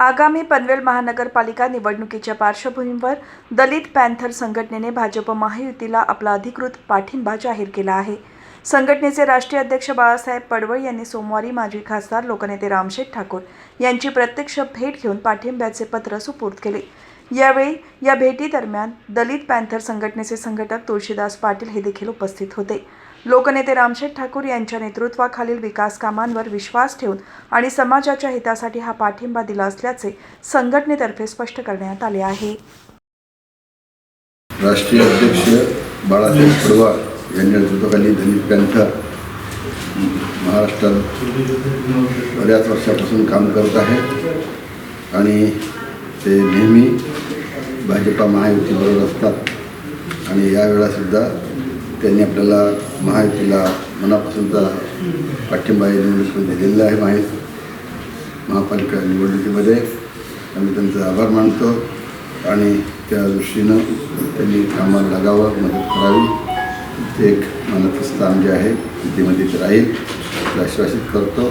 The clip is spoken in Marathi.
आगामी पनवेल महानगरपालिका निवडणुकीच्या पार्श्वभूमीवर दलित पॅंथर संघटनेने भाजप महायुतीला आपला अधिकृत पाठिंबा जाहीर केला आहे। संघटनेचे राष्ट्रीय अध्यक्ष बाळासाहेब पडवळ यांनी सोमवारी माजी खासदार लोकनेते रामशेठ ठाकूर यांची प्रत्यक्ष भेट घेऊन पाठिंब्याचे पत्र सुपूर्द केले। यावेळी या भेटीदरम्यान दलित पॅंथर संघटनेचे संघटक तुळशीदास पाटील हे देखील उपस्थित होते। लोकनेते रामशेठ ठाकूर यांच्या नेतृत्वाखालील विकास कामांवर विश्वास ठेवून आणि समाजाच्या हितासाठी हा पाठिंबा दिला असल्याचे संघटनेतर्फे स्पष्ट करण्यात आले आहे। राष्ट्रीय अध्यक्ष बाळासाहेब पडवळ यांच्या नेतृत्वाखाली दलित पॅंथर महाराष्ट्रात बऱ्याच वर्षापासून काम करत आहे आणि ते नेहमी भाजपा महायुतीबरोबर असतात आणि यावेळेलासुद्धा त्यांनी आपल्याला महायुतीला मनापासूनचा पाठिंबा निवडणुकीमध्ये दिलेला आहे। महापालिका निवडणुकीमध्ये आम्ही त्यांचा आभार मानतो आणि त्या दृष्टीनं त्यांनी कामाला लागावं, मदत करावी, ते एक मनाचं स्थान जे आहे युतीमध्ये राहील आश्वासित करतो।